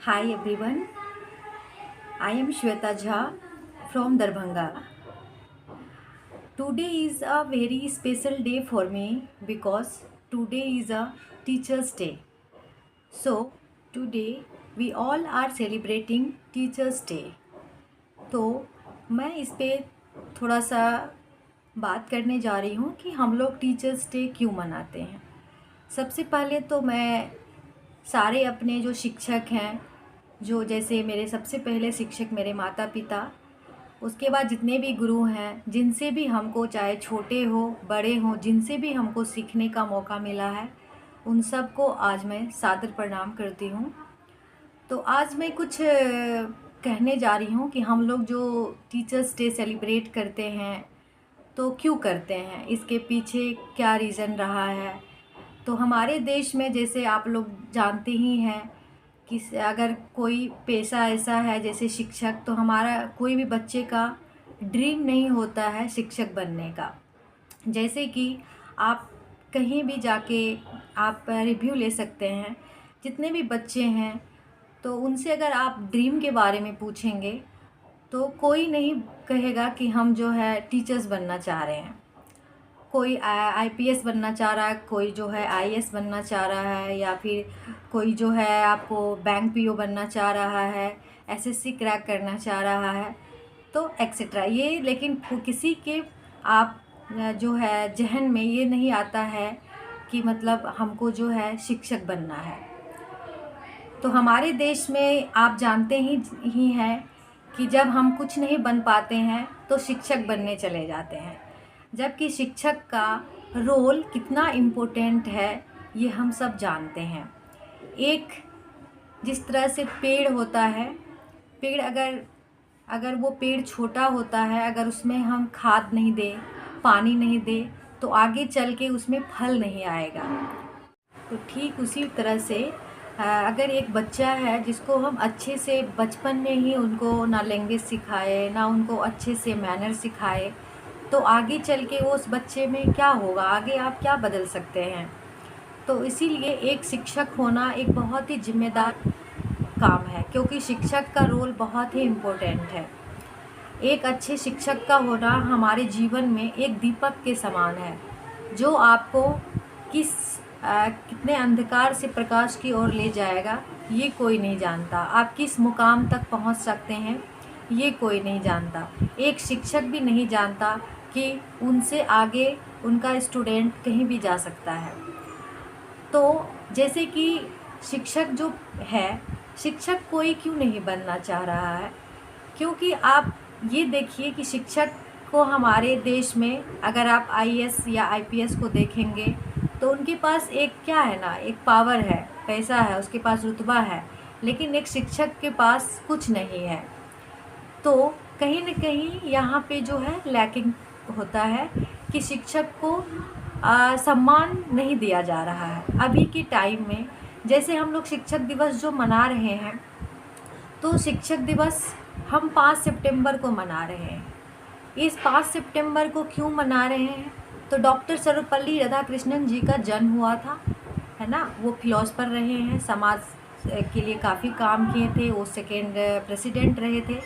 Hi everyone, I am Shweta Jha from Darbhanga. Today is a very special day for me because today is a Teacher's Day. So, today we all are celebrating Teacher's Day. तो मैं इस पे थोड़ा सा बात करने जा रही हूँ कि हम लोग टीचर्स डे क्यों मनाते हैं। सबसे पहले तो मैं सारे अपने जो शिक्षक हैं, जो जैसे मेरे सबसे पहले शिक्षक मेरे माता पिता, उसके बाद जितने भी गुरु हैं, जिनसे भी हमको चाहे छोटे हो बड़े हो, जिनसे भी हमको सीखने का मौका मिला है, उन सब को आज मैं सादर प्रणाम करती हूँ। तो आज मैं कुछ कहने जा रही हूँ कि हम लोग जो टीचर्स डे सेलिब्रेट करते हैं तो क्यों करते हैं, इसके पीछे क्या रीज़न रहा है। तो हमारे देश में जैसे आप लोग जानते ही हैं कि अगर कोई पेशा ऐसा है जैसे शिक्षक, तो हमारा कोई भी बच्चे का ड्रीम नहीं होता है शिक्षक बनने का। जैसे कि आप कहीं भी जाके आप रिव्यू ले सकते हैं, जितने भी बच्चे हैं तो उनसे अगर आप ड्रीम के बारे में पूछेंगे तो कोई नहीं कहेगा कि हम जो है टीचर्स बनना चाह रहे हैं। कोई आईपीएस बनना चाह रहा है, कोई जो है आईएएस बनना चाह रहा है, या फिर कोई जो है आपको बैंक पीओ बनना चाह रहा है, एसएससी क्रैक करना चाह रहा है, तो एक्सेट्रा। ये लेकिन किसी के आप जो है जहन में ये नहीं आता है कि मतलब हमको जो है शिक्षक बनना है। तो हमारे देश में आप जानते ही हैं कि जब हम कुछ नहीं बन पाते हैं तो शिक्षक बनने चले जाते हैं, जबकि शिक्षक का रोल कितना इम्पोर्टेंट है ये हम सब जानते हैं। एक जिस तरह से पेड़ होता है, पेड़ अगर वो पेड़ छोटा होता है, अगर उसमें हम खाद नहीं दें, पानी नहीं दें, तो आगे चल के उसमें फल नहीं आएगा। तो ठीक उसी तरह से अगर एक बच्चा है जिसको हम अच्छे से बचपन में ही उनको ना लैंग्वेज सिखाए, ना उनको अच्छे से मैनर सिखाए, तो आगे चल के वो उस बच्चे में क्या होगा, आगे आप क्या बदल सकते हैं। तो इसीलिए एक शिक्षक होना एक बहुत ही जिम्मेदार काम है, क्योंकि शिक्षक का रोल बहुत ही इम्पोर्टेंट है। एक अच्छे शिक्षक का होना हमारे जीवन में एक दीपक के समान है, जो आपको कितने अंधकार से प्रकाश की ओर ले जाएगा ये कोई नहीं जानता। आप किस मुकाम तक पहुंच सकते हैं ये कोई नहीं जानता। एक शिक्षक भी नहीं जानता कि उनसे आगे उनका स्टूडेंट कहीं भी जा सकता है। तो जैसे कि शिक्षक जो है, शिक्षक कोई क्यों नहीं बनना चाह रहा है, क्योंकि आप ये देखिए कि शिक्षक को हमारे देश में अगर आप आईएएस या आईपीएस को देखेंगे तो उनके पास एक क्या है ना, एक पावर है, पैसा है, उसके पास रुतबा है, लेकिन एक शिक्षक के पास कुछ नहीं है। तो कहीं न कहीं यहाँ पे जो है लैकिंग होता है कि शिक्षक को सम्मान नहीं दिया जा रहा है। अभी के टाइम में जैसे हम लोग शिक्षक दिवस जो मना रहे हैं, तो शिक्षक दिवस हम 5 सितंबर को मना रहे हैं। इस 5 सितंबर को क्यों मना रहे हैं, तो डॉक्टर सर्वपल्ली राधाकृष्णन जी का जन्म हुआ था, है ना। वो फिलोसफर रहे हैं, समाज के लिए काफ़ी काम किए थे, वो सेकेंड प्रेसिडेंट रहे थे।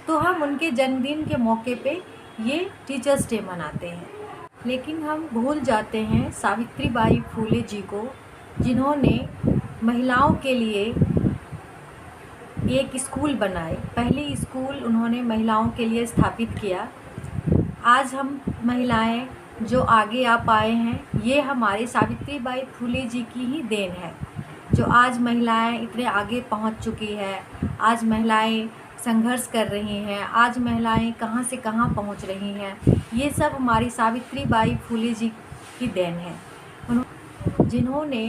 तो हम उनके जन्मदिन के मौके पे ये टीचर्स डे मनाते हैं। लेकिन हम भूल जाते हैं सावित्रीबाई फुले जी को, जिन्होंने महिलाओं के लिए एक स्कूल बनाए, पहली स्कूल उन्होंने महिलाओं के लिए स्थापित किया। आज हम महिलाएं जो आगे आ पाए हैं, ये हमारे सावित्रीबाई फुले जी की ही देन है, जो आज महिलाएं इतने आगे पहुंच चुकी है। आज महिलाएं संघर्ष कर रही हैं, आज महिलाएं कहां से कहां पहुंच रही हैं, ये सब हमारी सावित्रीबाई फुले जी की देन है, जिन्होंने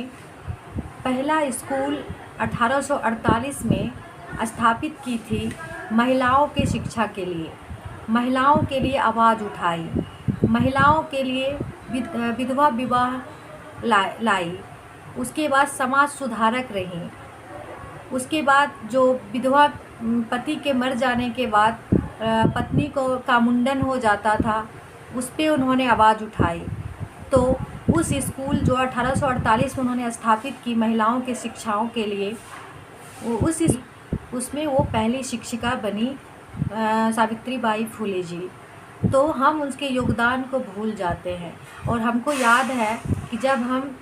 पहला स्कूल 1848 में स्थापित की थी महिलाओं के शिक्षा के लिए, महिलाओं के लिए आवाज़ उठाई, महिलाओं के लिए विधवा विवाह लाई। उसके बाद समाज सुधारक रही। उसके बाद जो विधवा पति के मर जाने के बाद पत्नी का मुंडन हो जाता था, उस पर उन्होंने आवाज़ उठाई। तो उस स्कूल जो 1848 में उन्होंने स्थापित की महिलाओं के शिक्षाओं के लिए, उस उसमें वो पहली शिक्षिका बनी सावित्री बाई फुले जी। तो हम उसके योगदान को भूल जाते हैं। और हमको याद है कि जब हम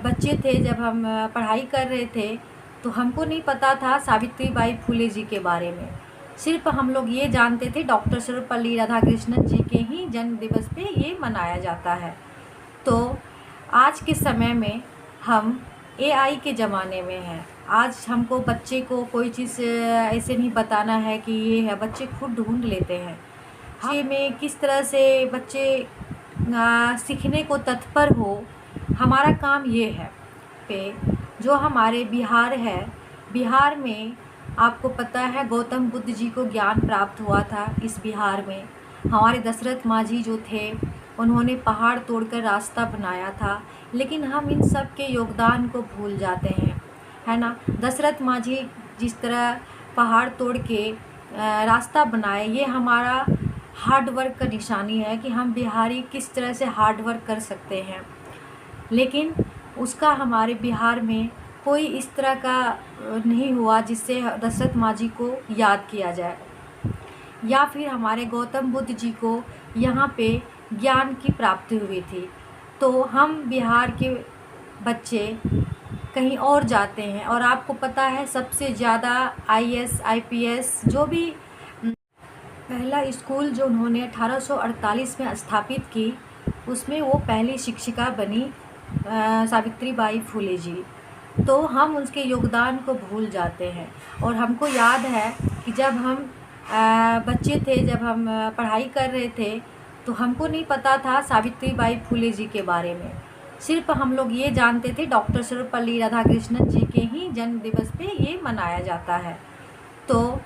बच्चे थे, जब हम पढ़ाई कर रहे थे, तो हमको नहीं पता था सावित्री बाई फुले जी के बारे में। सिर्फ हम लोग ये जानते थे डॉक्टर सर्वपल्ली राधाकृष्णन जी के ही जन्म दिवस पे ये मनाया जाता है। तो आज के समय में हम एआई के ज़माने में हैं। आज हमको बच्चे को कोई चीज़ ऐसे नहीं बताना है कि ये है, बच्चे खुद ढूंढ लेते हैं। बच्चे में किस तरह से बच्चे सीखने को तत्पर हो, हमारा काम ये है। पे जो हमारे बिहार है, बिहार में आपको पता है गौतम बुद्ध जी को ज्ञान प्राप्त हुआ था। इस बिहार में हमारे दशरथ मांझी जो थे, उन्होंने पहाड़ तोड़कर रास्ता बनाया था। लेकिन हम इन सब के योगदान को भूल जाते हैं, है ना। दशरथ मांझी जिस तरह पहाड़ तोड़ के रास्ता बनाए, ये हमारा हार्ड वर्क का निशानी है कि हम बिहारी किस तरह से हार्ड वर्क कर सकते हैं। लेकिन उसका हमारे बिहार में कोई इस तरह का नहीं हुआ जिससे दशरथ मांझी को याद किया जाए, या फिर हमारे गौतम बुद्ध जी को यहाँ पे ज्ञान की प्राप्ति हुई थी। तो हम बिहार के बच्चे कहीं और जाते हैं। और आपको पता है सबसे ज़्यादा आईएएस आईपीएस जो भी पहला स्कूल जो उन्होंने 1848 में स्थापित की, उसमें वो पहली शिक्षिका बनी सावित्री बाई फुले जी। तो हम उसके योगदान को भूल जाते हैं। और हमको याद है कि जब हम बच्चे थे, जब हम पढ़ाई कर रहे थे, तो हमको नहीं पता था सावित्री बाई फुले जी के बारे में। सिर्फ हम लोग ये जानते थे डॉक्टर सर्वपल्ली राधाकृष्णन जी के ही जन्म दिवस पे ये मनाया जाता है। तो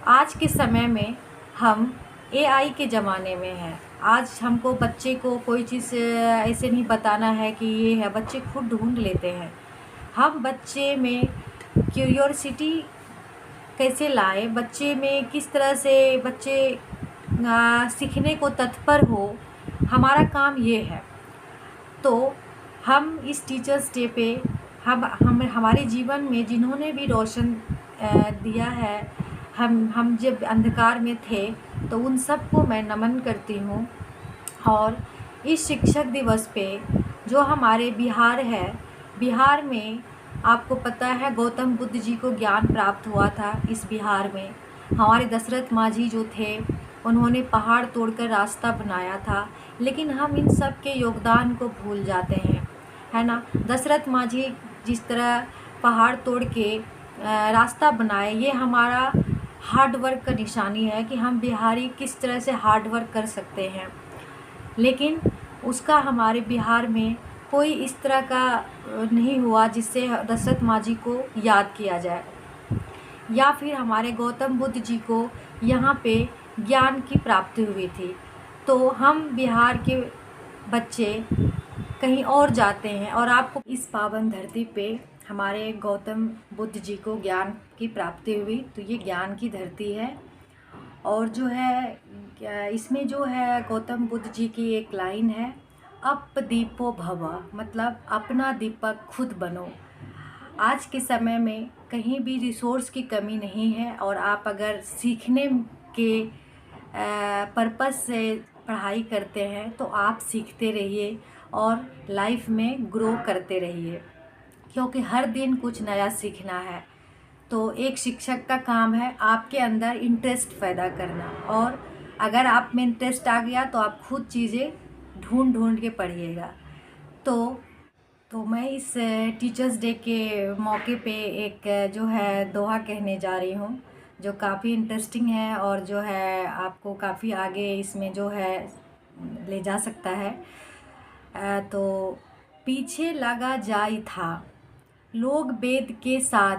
आज के समय में हम एआई के ज़माने में हैं। आज हमको बच्चे को कोई चीज़ ऐसे नहीं बताना है कि ये है, बच्चे खुद ढूंढ लेते हैं। हम बच्चे में क्यूरियोसिटी कैसे लाए, बच्चे में किस तरह से बच्चे सीखने को तत्पर हो, हमारा काम ये है। तो हम इस टीचर्स डे पे हम हमारे जीवन में जिन्होंने भी रोशन दिया है, हम जब अंधकार में थे, तो उन सबको मैं नमन करती हूँ। और इस शिक्षक दिवस पे जो हमारे बिहार है, बिहार में आपको पता है गौतम बुद्ध जी को ज्ञान प्राप्त हुआ था। इस बिहार में हमारे दशरथ मांझी जो थे, उन्होंने पहाड़ तोड़कर रास्ता बनाया था। लेकिन हम इन सब के योगदान को भूल जाते हैं, है ना। दशरथ मांझी जिस तरह पहाड़ तोड़ के रास्ता बनाए, ये हमारा हार्ड वर्क का निशानी है कि हम बिहारी किस तरह से हार्ड वर्क कर सकते हैं। लेकिन उसका हमारे बिहार में कोई इस तरह का नहीं हुआ जिससे दशरथ मांझी को याद किया जाए, या फिर हमारे गौतम बुद्ध जी को यहाँ पे ज्ञान की प्राप्ति हुई थी। तो हम बिहार के बच्चे कहीं और जाते हैं। और आपको इस पावन धरती पे हमारे गौतम बुद्ध जी को ज्ञान की प्राप्ति हुई, तो ये ज्ञान की धरती है। और जो है इसमें जो है गौतम बुद्ध जी की एक लाइन है, अप दीपो भव, मतलब अपना दीपक खुद बनो। आज के समय में कहीं भी रिसोर्स की कमी नहीं है। और आप अगर सीखने के पर्पस से पढ़ाई करते हैं, तो आप सीखते रहिए और लाइफ में ग्रो करते रहिए, क्योंकि हर दिन कुछ नया सीखना है। तो एक शिक्षक का काम है आपके अंदर इंटरेस्ट पैदा करना। और अगर आप में इंटरेस्ट आ गया, तो आप खुद चीज़ें ढूंढ के पढ़िएगा। तो मैं इस टीचर्स डे के मौके पे एक जो है दोहा कहने जा रही हूँ, जो काफ़ी इंटरेस्टिंग है और जो है आपको काफ़ी आगे इसमें जो है ले जा सकता है। तो पीछे लगा जाई था, लोग वेद के साथ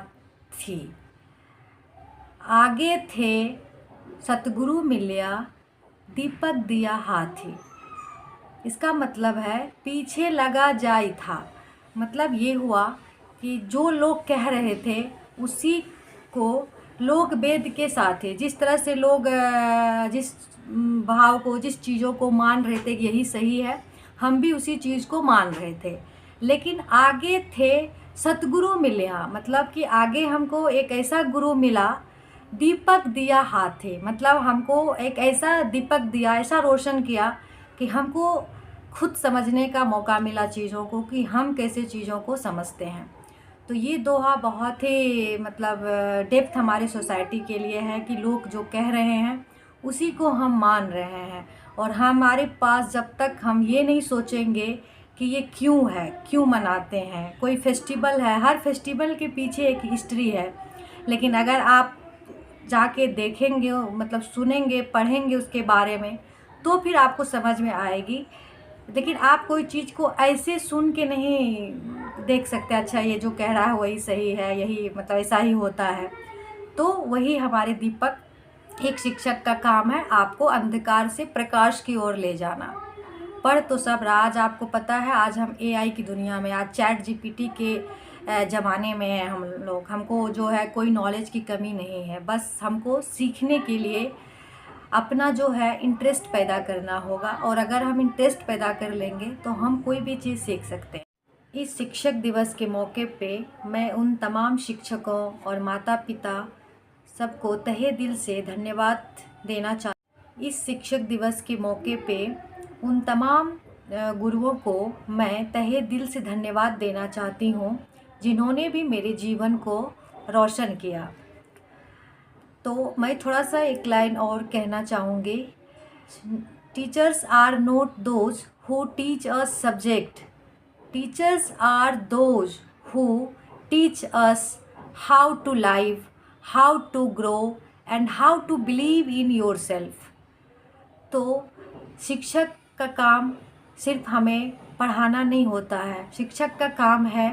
थी, आगे थे सतगुरु मिलिया, दीपक दिया हाथी। इसका मतलब है पीछे लगा जाई था, मतलब ये हुआ कि जो लोग कह रहे थे उसी को लोग वेद के साथ थे। जिस तरह से लोग जिस भाव को, जिस चीज़ों को मान रहे थे कि यही सही है, हम भी उसी चीज़ को मान रहे थे। लेकिन आगे थे सतगुरु मिल्या, मतलब कि आगे हमको एक ऐसा गुरु मिला, दीपक दिया हाथे, मतलब हमको एक ऐसा दीपक दिया, ऐसा रोशन किया कि हमको खुद समझने का मौका मिला चीज़ों को, कि हम कैसे चीज़ों को समझते हैं। तो ये दोहा बहुत ही मतलब डेप्थ हमारी सोसाइटी के लिए है कि लोग जो कह रहे हैं उसी को हम मान रहे हैं। और हमारे पास जब तक हम ये नहीं सोचेंगे कि ये क्यों है, क्यों मनाते हैं, कोई फेस्टिवल है, हर फेस्टिवल के पीछे एक हिस्ट्री है, लेकिन अगर आप जाके देखेंगे, मतलब सुनेंगे, पढ़ेंगे उसके बारे में, तो फिर आपको समझ में आएगी। लेकिन आप कोई चीज़ को ऐसे सुन के नहीं देख सकते, अच्छा ये जो कह रहा है वही सही है, यही मतलब ऐसा ही होता है। तो वही हमारे दीपक, एक शिक्षक का काम है आपको अंधकार से प्रकाश की ओर ले जाना। पढ़ तो सब रहा, आज आपको पता है, आज हम एआई की दुनिया में, आज चैट जीपीटी के ज़माने में हैं हम लोग। हमको जो है कोई नॉलेज की कमी नहीं है, बस हमको सीखने के लिए अपना जो है इंटरेस्ट पैदा करना होगा, और अगर हम इंटरेस्ट पैदा कर लेंगे तो हम कोई भी चीज़ सीख सकते हैं। इस शिक्षक दिवस के मौके पे मैं उन तमाम शिक्षकों और माता पिता सबको तहे दिल से धन्यवाद देना इस शिक्षक दिवस के मौके पे उन तमाम गुरुओं को मैं तहे दिल से धन्यवाद देना चाहती हूँ, जिन्होंने भी मेरे जीवन को रोशन किया। तो मैं थोड़ा सा एक लाइन और कहना चाहूँगी। Teachers are not those who teach us subject, teachers are those who teach us how to live, how to grow and how to believe in your self. तो शिक्षक का काम सिर्फ हमें पढ़ाना नहीं होता है, शिक्षक का काम है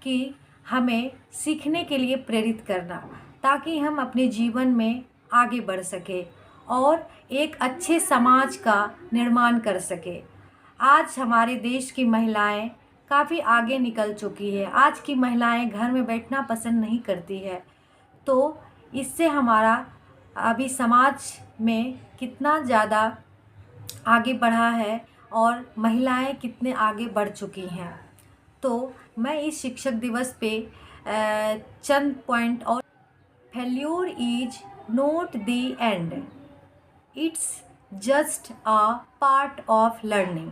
कि हमें सीखने के लिए प्रेरित करना, ताकि हम अपने जीवन में आगे बढ़ सके और एक अच्छे समाज का निर्माण कर सके। आज हमारे देश की महिलाएं काफ़ी आगे निकल चुकी है, आज की महिलाएं घर में बैठना पसंद नहीं करती है। तो इससे हमारा अभी समाज में कितना ज़्यादा आगे बढ़ा है और महिलाएं कितने आगे बढ़ चुकी हैं। तो मैं इस शिक्षक दिवस पे चंद पॉइंट और failure is not the end, it's just a part of learning.